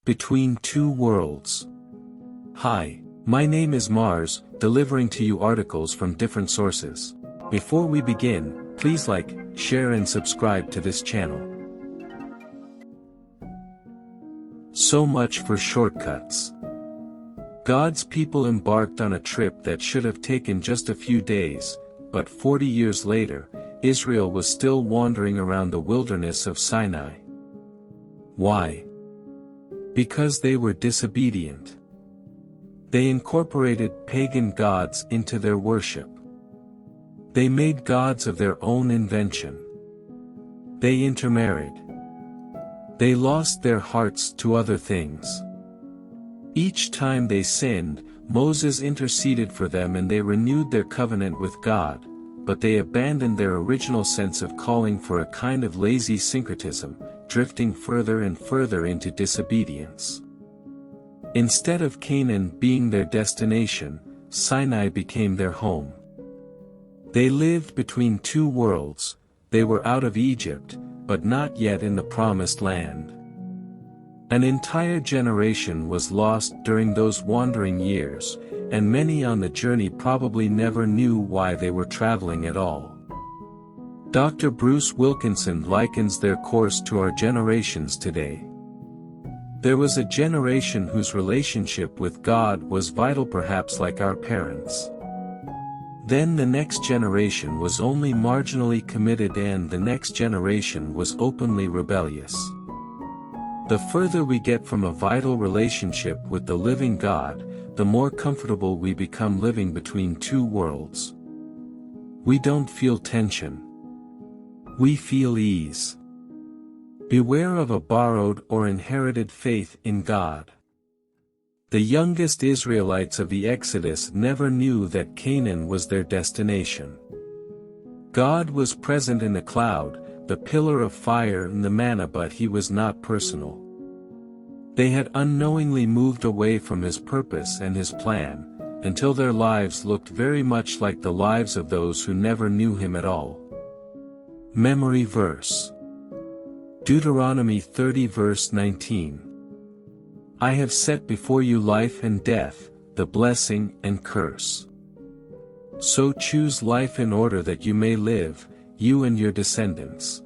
Between Two Worlds. Hi, my name is Mars, delivering to you articles from different sources. Before we begin, please like, share and subscribe to this channel. So much for shortcuts. God's people embarked on a trip that should have taken just a few days, but 40 years later, Israel was still wandering around the wilderness of Sinai. Why? Because they were disobedient. They incorporated pagan gods into their worship. They made gods of their own invention. They intermarried. They lost their hearts to other things. Each time they sinned, Moses interceded for them and they renewed their covenant with God, but they abandoned their original sense of calling for a kind of lazy syncretism, drifting further and further into disobedience. Instead of Canaan being their destination, Sinai became their home. They lived between two worlds. They were out of Egypt, but not yet in the promised land. An entire generation was lost during those wandering years, and many on the journey probably never knew why they were traveling at all. Dr. Bruce Wilkinson likens their course to our generations today. There was a generation whose relationship with God was vital, perhaps like our parents. Then the next generation was only marginally committed, and the next generation was openly rebellious. The further we get from a vital relationship with the living God, the more comfortable we become living between two worlds. We don't feel tension. We feel ease. Beware of a borrowed or inherited faith in God. The youngest Israelites of the Exodus never knew that Canaan was their destination. God was present in the cloud, the pillar of fire and the manna, but he was not personal. They had unknowingly moved away from his purpose and his plan, until their lives looked very much like the lives of those who never knew him at all. Memory verse. Deuteronomy 30 verse 19. I have set before you life and death, the blessing and curse. So choose life in order that you may live, you and your descendants.